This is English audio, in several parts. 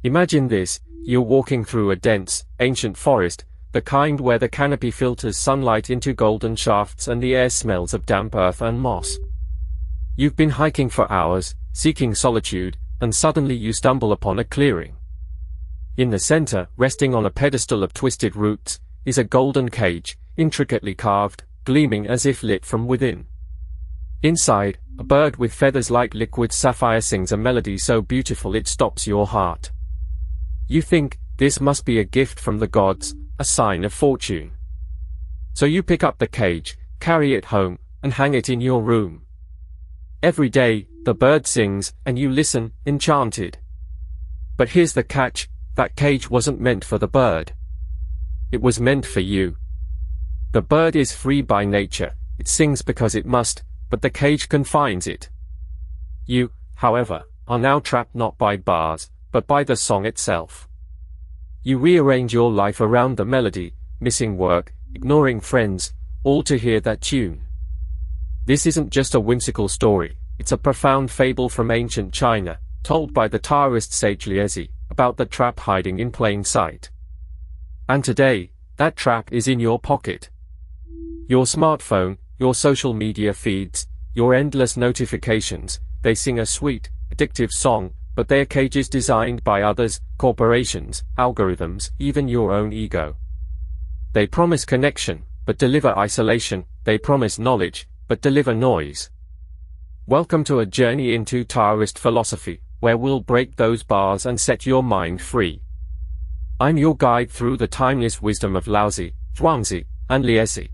Imagine this, you're walking through a dense, ancient forest, the kind where the canopy filters sunlight into golden shafts and the air smells of damp earth and moss. You've been hiking for hours, seeking solitude, and suddenly you stumble upon a clearing. In the center, resting on a pedestal of twisted roots, is a golden cage, intricately carved, gleaming as if lit from within. Inside, a bird with feathers like liquid sapphire sings a melody so beautiful it stops your heart. You think, this must be a gift from the gods, a sign of fortune. So you pick up the cage, carry it home, and hang it in your room. Every day, the bird sings, and you listen, enchanted. But here's the catch, that cage wasn't meant for the bird. It was meant for you. The bird is free by nature, it sings because it must, but the cage confines it. You, however, are now trapped not by bars, but by the song itself. You rearrange your life around the melody, missing work, ignoring friends, all to hear that tune. This isn't just a whimsical story, it's a profound fable from ancient China, told by the Taoist sage Liezi, about the trap hiding in plain sight. And today, that trap is in your pocket. Your smartphone, your social media feeds, your endless notifications, they sing a sweet, addictive song, but they are cages designed by others, corporations, algorithms, even your own ego. They promise connection, but deliver isolation, they promise knowledge, but deliver noise. Welcome to a journey into Taoist philosophy, where we'll break those bars and set your mind free. I'm your guide through the timeless wisdom of Liezi, Zhuangzi, and Liezi.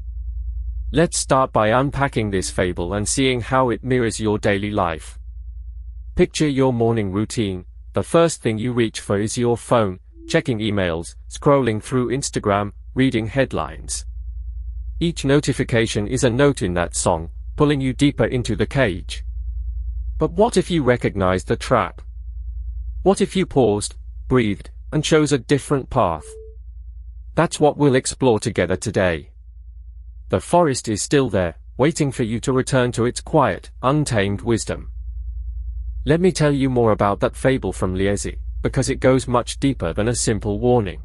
Let's start by unpacking this fable and seeing how it mirrors your daily life. Picture your morning routine. The first thing you reach for is your phone, checking emails, scrolling through Instagram, reading headlines. Each notification is a note in that song, pulling you deeper into the cage. But what if you recognized the trap? What if you paused, breathed, and chose a different path? That's what we'll explore together today. The forest is still there, waiting for you to return to its quiet, untamed wisdom. Let me tell you more about that fable from Liezi, because it goes much deeper than a simple warning.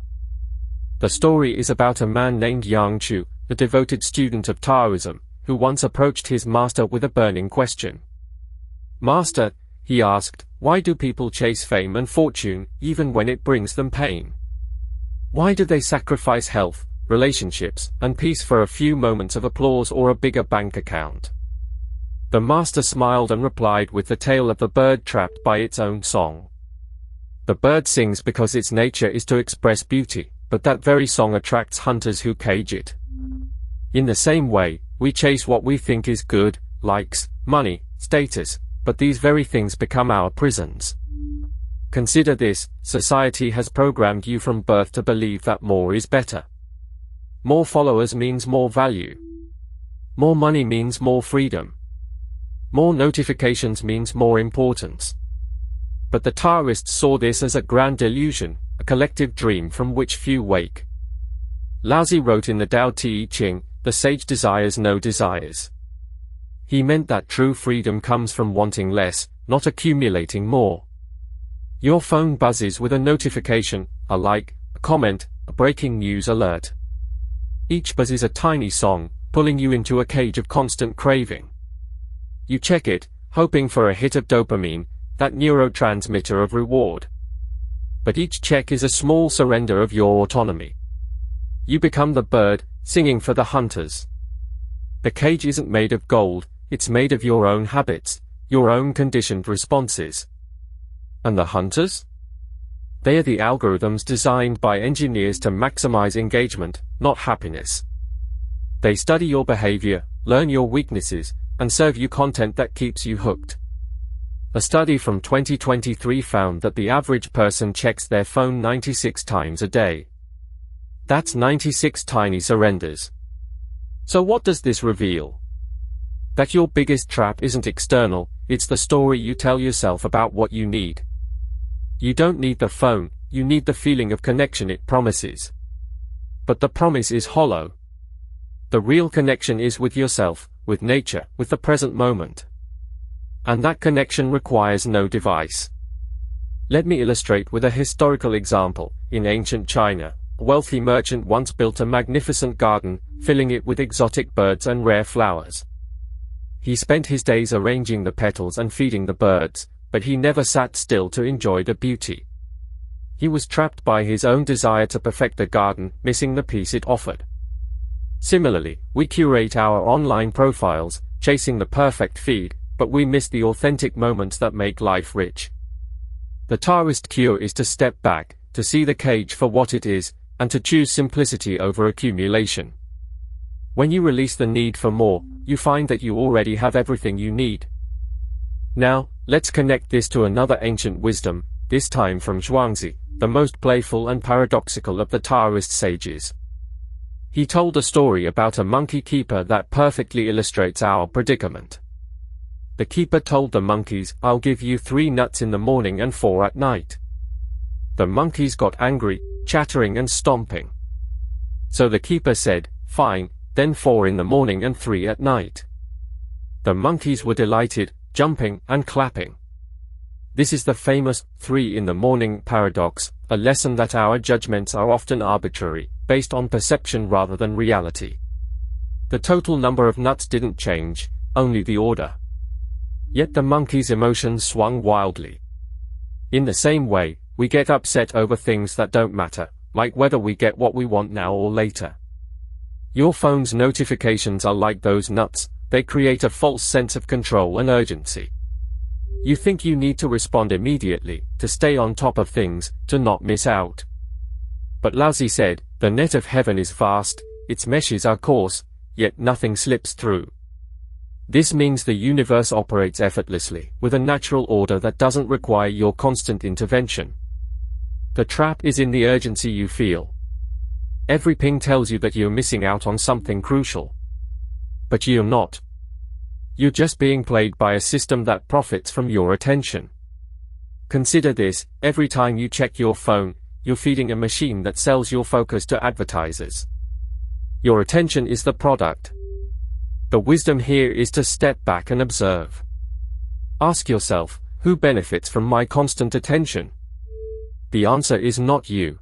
The story is about a man named Zhuangzi, the devoted student of Taoism, who once approached his master with a burning question. "Master," he asked, "why do people chase fame and fortune, even when it brings them pain? Why do they sacrifice health, relationships, and peace for a few moments of applause or a bigger bank account?" The master smiled and replied with the tale of the bird trapped by its own song. The bird sings because its nature is to express beauty, but that very song attracts hunters who cage it. In the same way, we chase what we think is good, likes, money, status, but these very things become our prisons. Consider this, society has programmed you from birth to believe that more is better. More followers means more value. More money means more freedom. More notifications means more importance. But the Taoists saw this as a grand illusion, a collective dream from which few wake. Liezi wrote in the Tao Te Ching, "The sage desires no desires." He meant that true freedom comes from wanting less, not accumulating more. Your phone buzzes with a notification, a like, a comment, a breaking news alert. Each buzz is a tiny song, pulling you into a cage of constant craving. You check it, hoping for a hit of dopamine, that neurotransmitter of reward. But each check is a small surrender of your autonomy. You become the bird, singing for the hunters. The cage isn't made of gold, it's made of your own habits, your own conditioned responses. And the hunters? They are the algorithms designed by engineers to maximize engagement, not happiness. They study your behavior, learn your weaknesses, and serve you content that keeps you hooked. A study from 2023 found that the average person checks their phone 96 times a day. That's 96 tiny surrenders. So what does this reveal? That your biggest trap isn't external, it's the story you tell yourself about what you need. You don't need the phone, you need the feeling of connection it promises. But the promise is hollow. The real connection is with yourself, with nature, with the present moment. And that connection requires no device. Let me illustrate with a historical example. In ancient China, a wealthy merchant once built a magnificent garden, filling it with exotic birds and rare flowers. He spent his days arranging the petals and feeding the birds, but he never sat still to enjoy the beauty. He was trapped by his own desire to perfect the garden, missing the peace it offered. Similarly, we curate our online profiles, chasing the perfect feed, but we miss the authentic moments that make life rich. The Taoist cure is to step back, to see the cage for what it is, and to choose simplicity over accumulation. When you release the need for more, you find that you already have everything you need. Now, let's connect this to another ancient wisdom, this time from Zhuangzi, the most playful and paradoxical of the Taoist sages. He told a story about a monkey keeper that perfectly illustrates our predicament. The keeper told the monkeys, "I'll give you 3 nuts in the morning and 4 at night." The monkeys got angry, chattering and stomping. So the keeper said, "Fine, then 4 in the morning and 3 at night." The monkeys were delighted, jumping and clapping. This is the famous 3 in the morning paradox, a lesson that our judgments are often arbitrary, based on perception rather than reality. The total number of nuts didn't change, only the order. Yet the monkey's emotions swung wildly. In the same way, we get upset over things that don't matter, like whether we get what we want now or later. Your phone's notifications are like those nuts, they create a false sense of control and urgency. You think you need to respond immediately, to stay on top of things, to not miss out. But Liezi said, "The net of heaven is vast, its meshes are coarse, yet nothing slips through." This means the universe operates effortlessly, with a natural order that doesn't require your constant intervention. The trap is in the urgency you feel. Every ping tells you that you're missing out on something crucial. But you're not. You're just being played by a system that profits from your attention. Consider this: every time you check your phone, you're feeding a machine that sells your focus to advertisers. Your attention is the product. The wisdom here is to step back and observe. Ask yourself, who benefits from my constant attention? The answer is not you.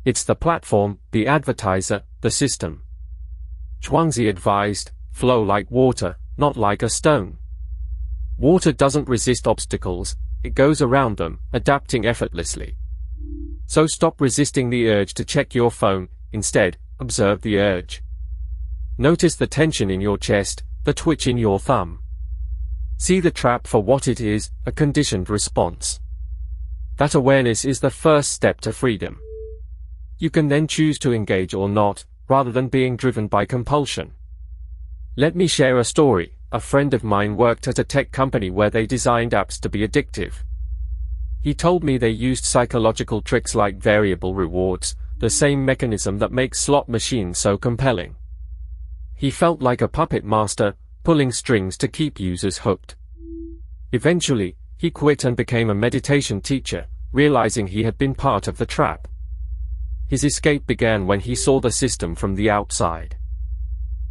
It's the platform, the advertiser, the system. Zhuangzi advised, flow like water, not like a stone. Water doesn't resist obstacles, it goes around them, adapting effortlessly. So stop resisting the urge to check your phone, instead, observe the urge. Notice the tension in your chest, the twitch in your thumb. See the trap for what it is, a conditioned response. That awareness is the first step to freedom. You can then choose to engage or not, rather than being driven by compulsion. Let me share a story. A friend of mine worked at a tech company where they designed apps to be addictive. He told me they used psychological tricks like variable rewards, the same mechanism that makes slot machines so compelling. He felt like a puppet master, pulling strings to keep users hooked. Eventually, he quit and became a meditation teacher, realizing he had been part of the trap. His escape began when he saw the system from the outside.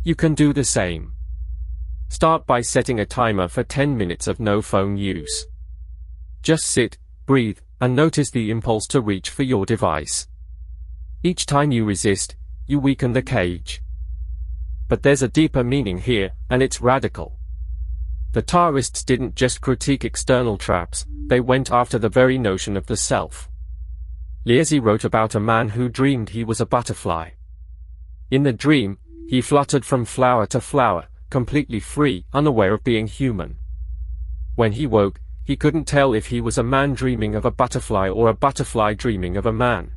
You can do the same. Start by setting a timer for 10 minutes of no phone use. Just sit, breathe, and notice the impulse to reach for your device. Each time you resist, you weaken the cage. But there's a deeper meaning here, and it's radical. The Taoists didn't just critique external traps, they went after the very notion of the self. Liezi wrote about a man who dreamed he was a butterfly. In the dream, he fluttered from flower to flower, completely free, unaware of being human. When he woke, he couldn't tell if he was a man dreaming of a butterfly or a butterfly dreaming of a man.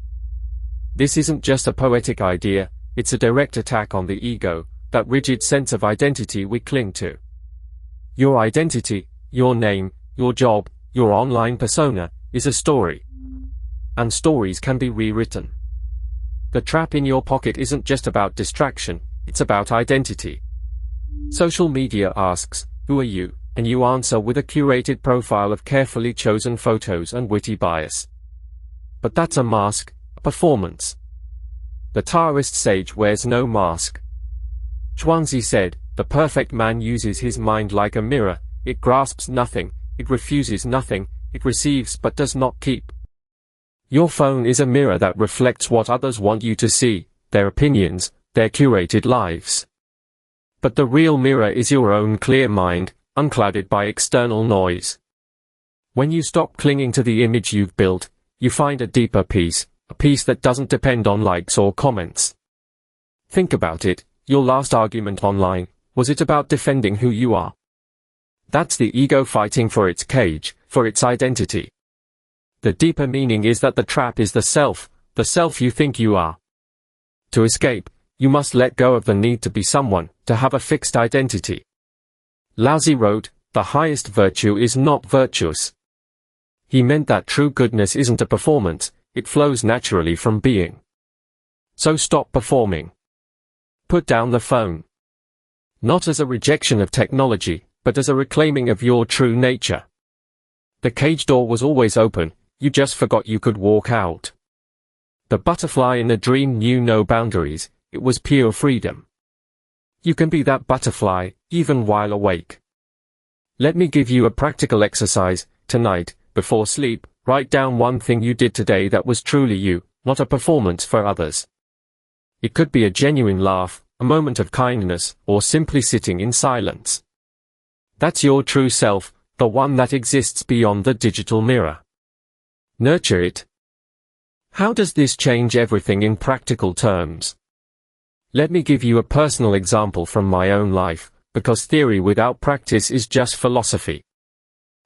This isn't just a poetic idea, it's a direct attack on the ego, that rigid sense of identity we cling to. Your identity, your name, your job, your online persona, is a story. And stories can be rewritten. The trap in your pocket isn't just about distraction, it's about identity. Social media asks, "Who are you?" and you answer with a curated profile of carefully chosen photos and witty bias. But that's a mask, a performance. The Taoist sage wears no mask. Zhuangzi said, "The perfect man uses his mind like a mirror, it grasps nothing, it refuses nothing, it receives but does not keep. Your phone is a mirror that reflects what others want you to see, their opinions, their curated lives. But the real mirror is your own clear mind, unclouded by external noise. When you stop clinging to the image you've built, you find a deeper peace, a peace that doesn't depend on likes or comments. Think about it, your last argument online, was it about defending who you are? That's the ego fighting for its cage, for its identity. The deeper meaning is that the trap is the self you think you are. To escape, you must let go of the need to be someone, to have a fixed identity. Liezi wrote, "The highest virtue is not virtuous." He meant that true goodness isn't a performance, it flows naturally from being. So stop performing. Put down the phone. Not as a rejection of technology, but as a reclaiming of your true nature. The cage door was always open, you just forgot you could walk out. The butterfly in the dream knew no boundaries, it was pure freedom. You can be that butterfly, even while awake. Let me give you a practical exercise. Tonight, before sleep, write down one thing you did today that was truly you, not a performance for others. It could be a genuine laugh, a moment of kindness, or simply sitting in silence. That's your true self, the one that exists beyond the digital mirror. Nurture it. How does this change everything in practical terms? Let me give you a personal example from my own life, because theory without practice is just philosophy.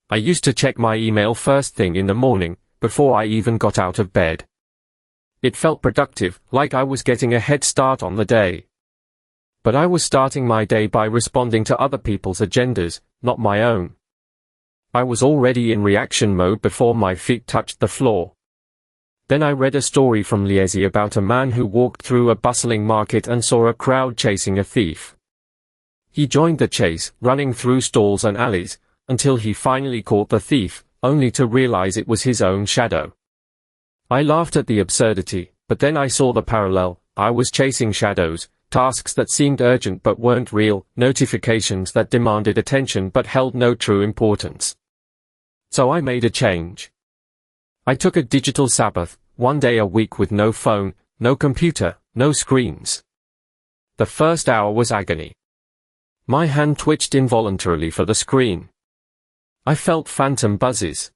I used to check my email first thing in the morning, before I even got out of bed. It felt productive, like I was getting a head start on the day. But I was starting my day by responding to other people's agendas, not my own. I was already in reaction mode before my feet touched the floor. Then I read a story from Liezi about a man who walked through a bustling market and saw a crowd chasing a thief. He joined the chase, running through stalls and alleys, until he finally caught the thief, only to realize it was his own shadow. I laughed at the absurdity, but then I saw the parallel. I was chasing shadows, tasks that seemed urgent but weren't real, notifications that demanded attention but held no true importance. So I made a change. I took a digital Sabbath, one day a week with no phone, no computer, no screens. The first hour was agony. My hand twitched involuntarily for the screen. I felt phantom buzzes.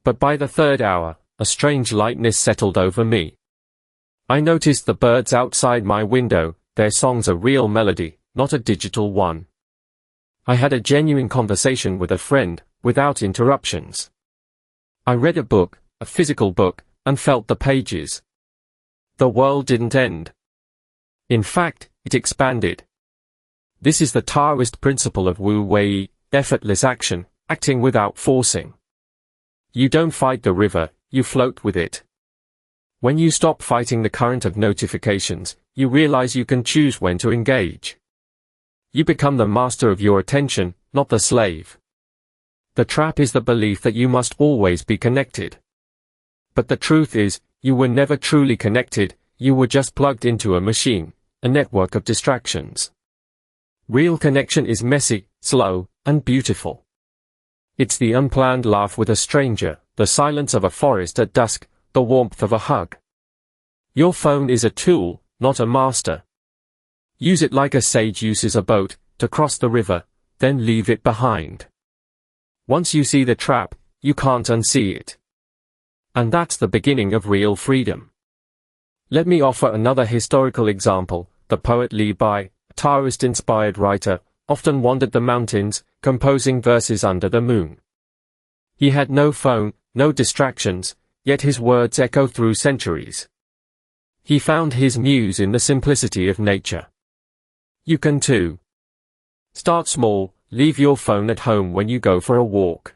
But by the third hour, a strange lightness settled over me. I noticed the birds outside my window, their songs a real melody, not a digital one. I had a genuine conversation with a friend, without interruptions. I read a book, a physical book, and felt the pages. The world didn't end. In fact, it expanded. This is the Taoist principle of Wu Wei, effortless action, acting without forcing. You don't fight the river, you float with it. When you stop fighting the current of notifications, you realize you can choose when to engage. You become the master of your attention, not the slave. The trap is the belief that you must always be connected. But the truth is, you were never truly connected, you were just plugged into a machine, a network of distractions. Real connection is messy, slow, and beautiful. It's the unplanned laugh with a stranger, the silence of a forest at dusk, the warmth of a hug. Your phone is a tool, not a master. Use it like a sage uses a boat, to cross the river, then leave it behind. Once you see the trap, you can't unsee it. And that's the beginning of real freedom. Let me offer another historical example. The poet Li Bai, a Taoist-inspired writer, often wandered the mountains, composing verses under the moon. He had no phone, no distractions, yet his words echo through centuries. He found his muse in the simplicity of nature. You can too. Start small, leave your phone at home when you go for a walk.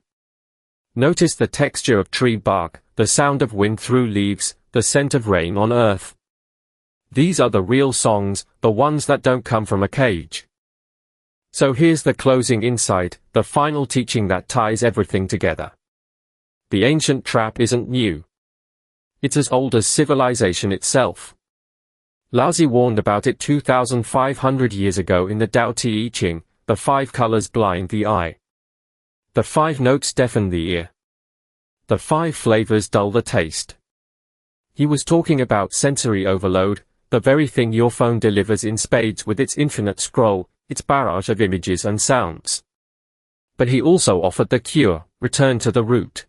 Notice the texture of tree bark, the sound of wind through leaves, the scent of rain on earth. These are the real songs, the ones that don't come from a cage. So here's the closing insight, the final teaching that ties everything together. The ancient trap isn't new. It's as old as civilization itself. Liezi warned about it 2,500 years ago in the Tao Te Ching. The 5 colors blind the eye. The 5 notes deafen the ear. The 5 flavors dull the taste. He was talking about sensory overload, the very thing your phone delivers in spades with its infinite scroll, its barrage of images and sounds. But he also offered the cure: return to the root.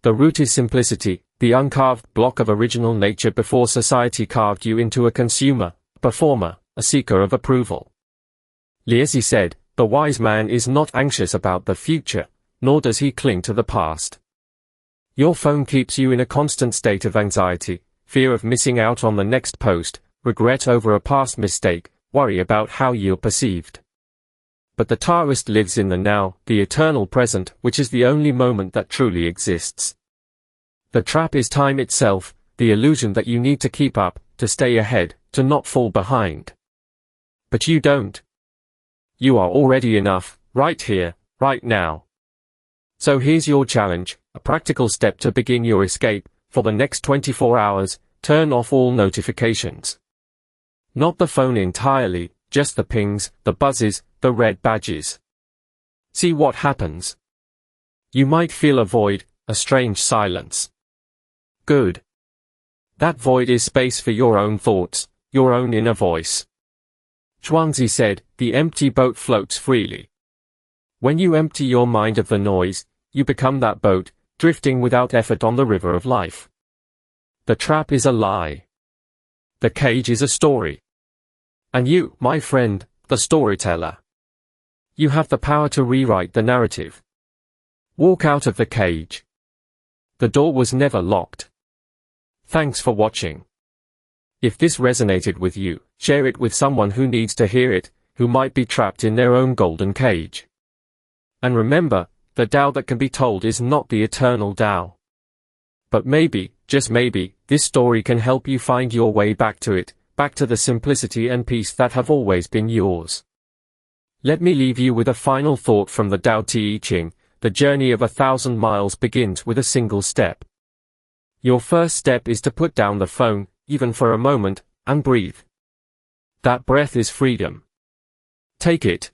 The root is simplicity, the uncarved block of original nature before society carved you into a consumer, a performer, a seeker of approval. Liezi said, the wise man is not anxious about the future, nor does he cling to the past. Your phone keeps you in a constant state of anxiety, fear of missing out on the next post, regret over a past mistake, worry about how you're perceived. But the Taoist lives in the now, the eternal present, which is the only moment that truly exists. The trap is time itself, the illusion that you need to keep up, to stay ahead, to not fall behind. But you don't. You are already enough, right here, right now. So here's your challenge, a practical step to begin your escape. For the next 24 hours, turn off all notifications. Not the phone entirely, just the pings, the buzzes, the red badges. See what happens. You might feel a void, a strange silence. Good. That void is space for your own thoughts, your own inner voice. Zhuangzi said, the empty boat floats freely. When you empty your mind of the noise, you become that boat, drifting without effort on the river of life. The trap is a lie. The cage is a story. And you, my friend, the storyteller. You have the power to rewrite the narrative. Walk out of the cage. The door was never locked. Thanks for watching. If this resonated with you, share it with someone who needs to hear it, who might be trapped in their own golden cage. And remember, the Tao that can be told is not the eternal Tao. But maybe, just maybe, this story can help you find your way back to it, back to the simplicity and peace that have always been yours. Let me leave you with a final thought from the Tao Te Ching: the journey of 1,000 miles begins with a single step. Your first step is to put down the phone, even for a moment, and breathe. That breath is freedom. Take it.